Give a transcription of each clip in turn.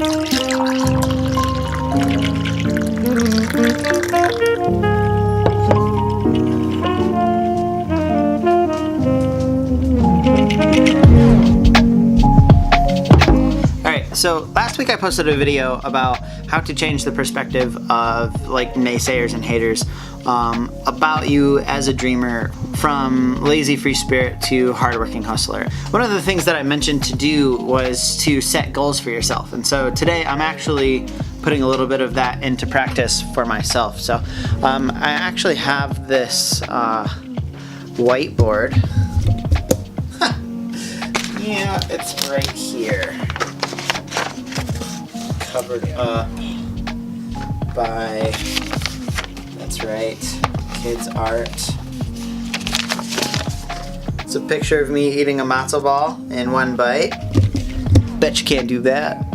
So last week I posted a video about how to change the perspective of like naysayers and haters about you as a dreamer, from lazy free spirit to hardworking hustler. One of the things that I mentioned to do was to set goals for yourself, and so today I'm actually putting a little bit of that into practice for myself. So I actually have this whiteboard. Yeah, it's right here, covered up by, that's right, kids' art. It's a picture of me eating a matzo ball in one bite. Bet you can't do that.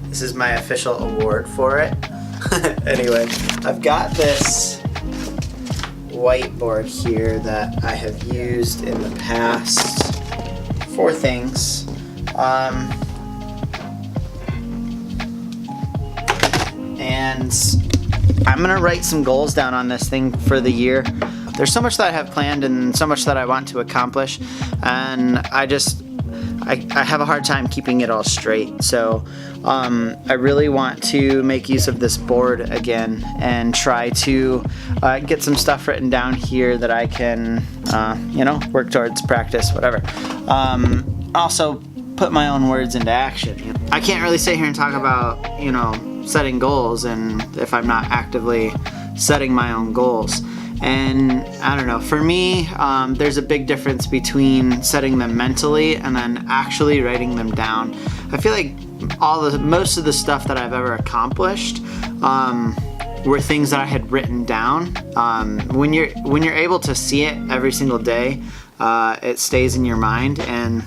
This is my official award for it. Anyway, I've got this whiteboard here that I have used in the past for things. And I'm gonna write some goals down on this thing for the year. There's so much that I have planned and so much that I want to accomplish, and I have a hard time keeping it all straight. So I really want to make use of this board again and try to get some stuff written down here that I can work towards, practice, whatever. Also put my own words into action. I can't really sit here and talk about setting goals and if I'm not actively setting my own goals. And I don't know, for me, there's a big difference between setting them mentally and then actually writing them down. I feel like most of the stuff that I've ever accomplished were things that I had written down. When you're able to see it every single day, it stays in your mind, and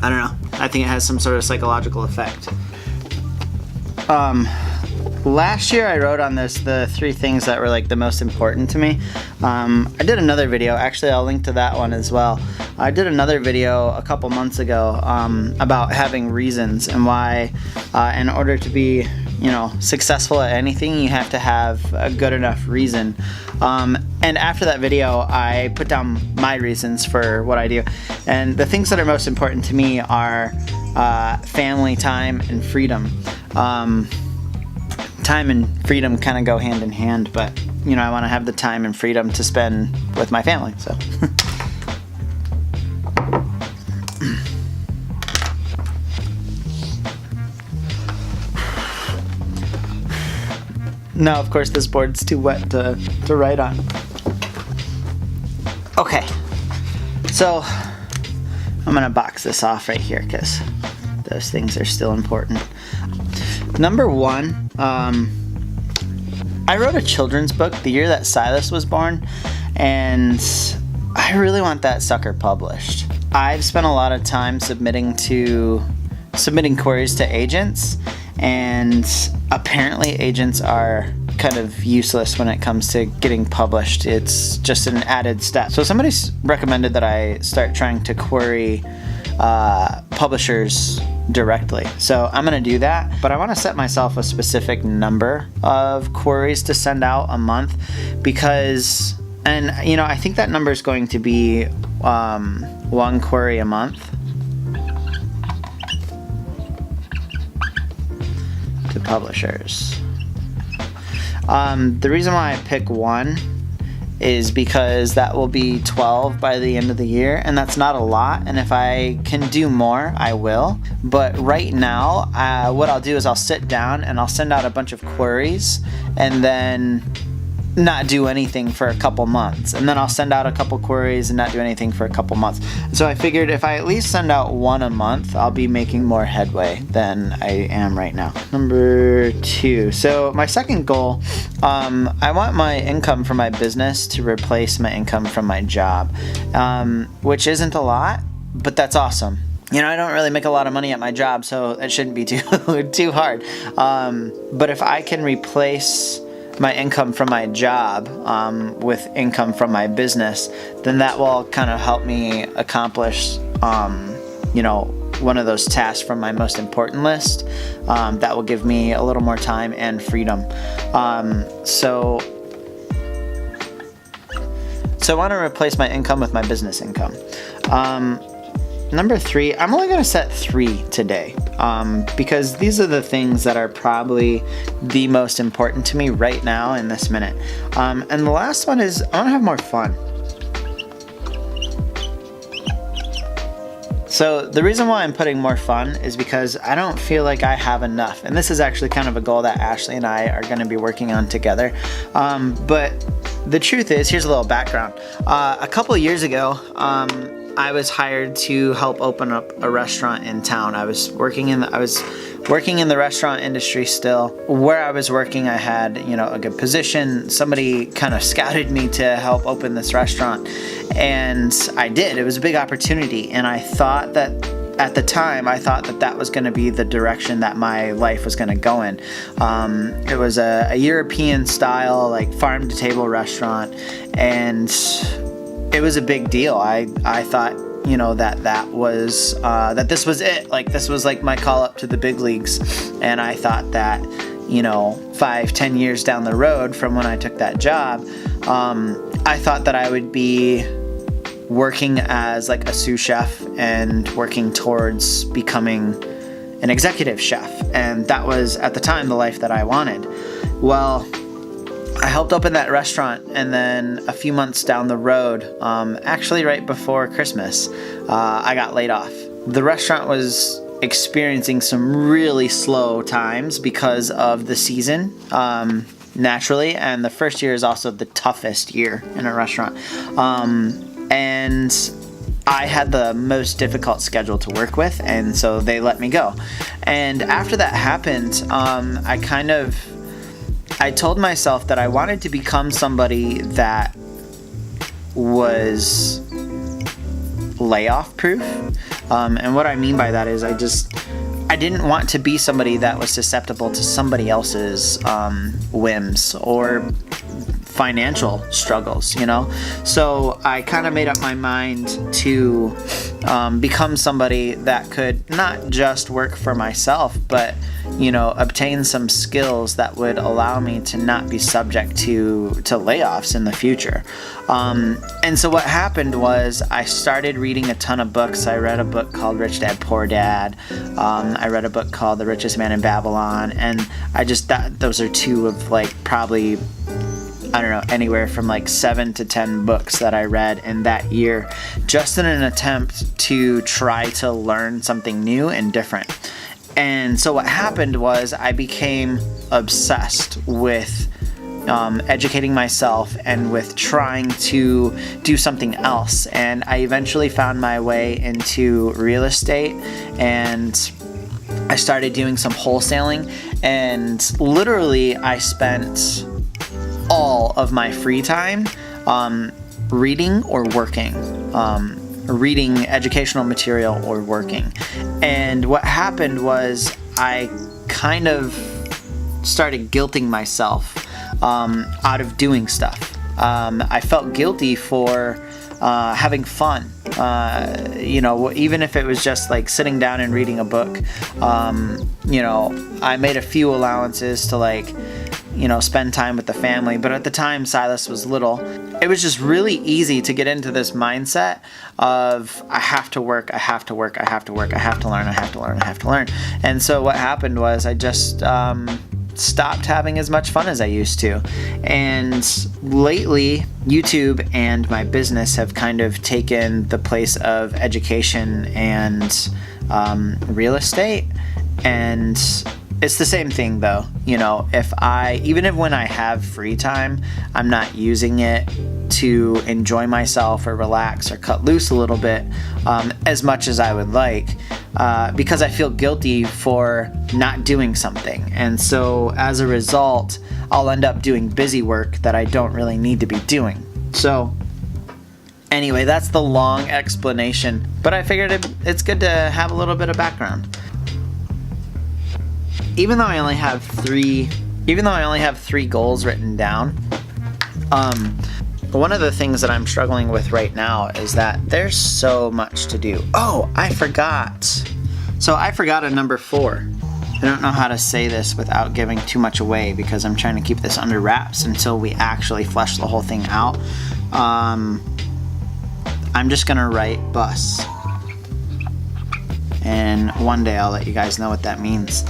I don't know, I think it has some sort of psychological effect. Last year I wrote on this the 3 things that were like the most important to me. I did another video, actually I'll link to that one as well. I did another video a couple months ago about having reasons and why in order to be successful at anything, you have to have a good enough reason. And after that video, I put down my reasons for what I do. And the things that are most important to me are family time and freedom. Time and freedom kind of go hand in hand, but I want to have the time and freedom to spend with my family, so. No, of course this board's too wet to write on. Okay, so I'm gonna box this off right here because those things are still important. Number 1, I wrote a children's book the year that Silas was born, and I really want that sucker published. I've spent a lot of time submitting queries to agents, and apparently agents are kind of useless when it comes to getting published. It's just an added step. So somebody's recommended that I start trying to query publishers directly. So I'm gonna do that, but I want to set myself a specific number of queries to send out a month, because, and I think that number is going to be 1 query a month to publishers. The reason why I pick 1 is because that will be 12 by the end of the year, and that's not a lot, and if I can do more, I will. But right now, what I'll do is I'll sit down and I'll send out a bunch of queries and then not do anything for a couple months, and then I'll send out a couple queries and not do anything for a couple months. So I figured if I at least send out 1 a month, I'll be making more headway than I am right now. Number 2, so my second goal, I want my income from my business to replace my income from my job, which isn't a lot, but that's awesome. I don't really make a lot of money at my job, so it shouldn't be too hard. But if I can replace my income from my job with income from my business, then that will kind of help me accomplish one of those tasks from my most important list that will give me a little more time and freedom. So I want to replace my income with my business income. Number 3, I'm only going to set 3 today because these are the things that are probably the most important to me right now in this minute. And the last one is I want to have more fun. So the reason why I'm putting more fun is because I don't feel like I have enough. And this is actually kind of a goal that Ashley and I are going to be working on together. But the truth is, here's a little background. A couple of years ago, I was hired to help open up a restaurant in town. I was working in the restaurant industry still. Where I was working, I had, a good position. Somebody kind of scouted me to help open this restaurant, and I did. It was a big opportunity, and I thought that at the time, I thought that was going to be the direction that my life was going to go in. It was a European style, like farm to table restaurant, and it was a big deal. I thought, that this was it. Like, this was like my call up to the big leagues. And I thought that, 5-10 years down the road from when I took that job, I thought that I would be working as like a sous chef and working towards becoming an executive chef. And that was at the time the life that I wanted. Well, I helped open that restaurant, and then a few months down the road, actually right before Christmas, I got laid off. The restaurant was experiencing some really slow times because of the season, naturally, and the first year is also the toughest year in a restaurant. And I had the most difficult schedule to work with, and so they let me go. And after that happened, I told myself that I wanted to become somebody that was layoff proof. And what I mean by that is I didn't want to be somebody that was susceptible to somebody else's whims or financial struggles, So I kind of made up my mind to become somebody that could not just work for myself, but obtain some skills that would allow me to not be subject to layoffs in the future. And so what happened was I started reading a ton of books. I read a book called Rich Dad, Poor Dad. I read a book called The Richest Man in Babylon. And those are two of probably, anywhere from 7 to 10 books that I read in that year, just in an attempt to try to learn something new and different. And so what happened was I became obsessed with educating myself and with trying to do something else. And I eventually found my way into real estate, and I started doing some wholesaling, and literally I spent all of my free time reading or working, reading educational material or working. And what happened was I kind of started guilting myself out of doing stuff. I felt guilty for having fun. Even if it was just sitting down and reading a book, I made a few allowances to spend time with the family. But at the time, Silas was little. It was just really easy to get into this mindset of I have to work, I have to work, I have to work, I have to learn, I have to learn, I have to learn. And so what happened was I just stopped having as much fun as I used to. And lately, YouTube and my business have kind of taken the place of education and real estate. And it's the same thing though, even if when I have free time, I'm not using it to enjoy myself or relax or cut loose a little bit as much as I would like, because I feel guilty for not doing something. And so as a result, I'll end up doing busy work that I don't really need to be doing. So anyway, that's the long explanation, but I figured it's good to have a little bit of background. Even though I only have three goals written down, one of the things that I'm struggling with right now is that there's so much to do. Oh, I forgot. So I forgot a number 4. I don't know how to say this without giving too much away because I'm trying to keep this under wraps until we actually flesh the whole thing out. I'm just gonna write bus. And one day I'll let you guys know what that means.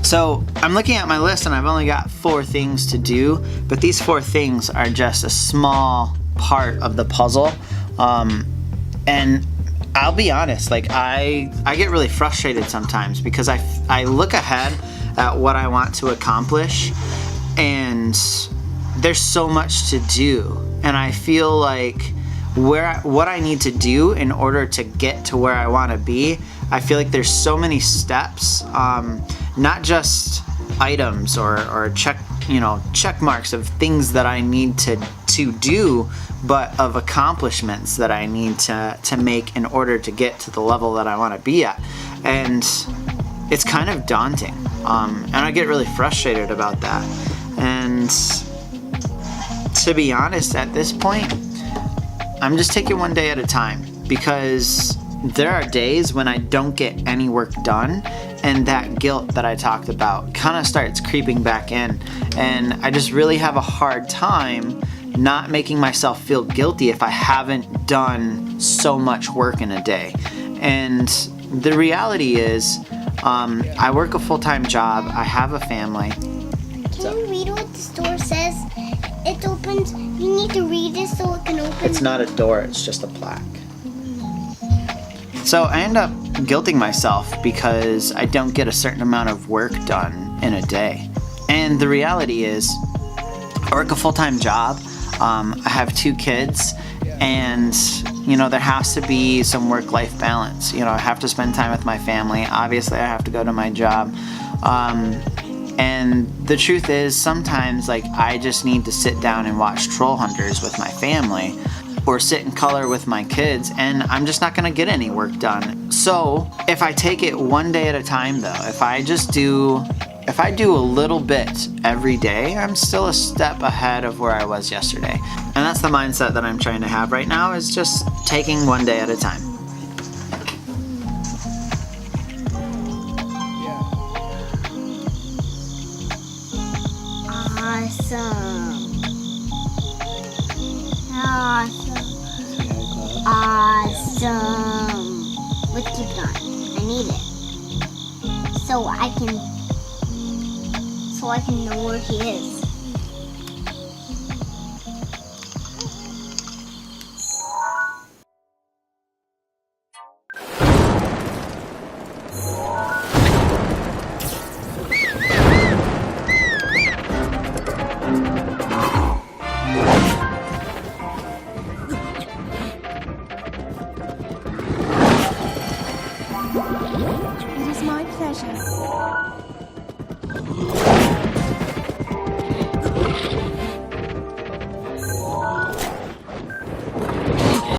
So I'm looking at my list and I've only got 4 things to do, but these 4 things are just a small part of the puzzle. And I'll be honest, like I get really frustrated sometimes because I look ahead at what I want to accomplish and there's so much to do, and I feel like what I need to do in order to get to where I want to be, I feel like there's so many steps, not just items or check marks of things that I need to do, but of accomplishments that I need to make in order to get to the level that I want to be at. And it's kind of daunting, and I get really frustrated about that. And to be honest, at this point, I'm just taking one day at a time, because there are days when I don't get any work done, and that guilt that I talked about kind of starts creeping back in, and I just really have a hard time not making myself feel guilty if I haven't done so much work in a day. And the reality is, I work a full-time job, I have a family. Can you read what the store says? It opens, you need to read it so it can open. It's not a door, it's just a plaque. So I end up guilting myself because I don't get a certain amount of work done in a day. And the reality is, I work a full-time job, I have 2 kids, and there has to be some work-life balance. I have to spend time with my family. Obviously, I have to go to my job. And the truth is, sometimes I just need to sit down and watch Troll Hunters with my family, or sit and color with my kids, and I'm just not gonna get any work done. So if I take it one day at a time though, if I do a little bit every day, I'm still a step ahead of where I was yesterday. And that's the mindset that I'm trying to have right now, is just taking one day at a time. Awesome. Let's keep going. I need it. So I can know where he is. It is my pleasure.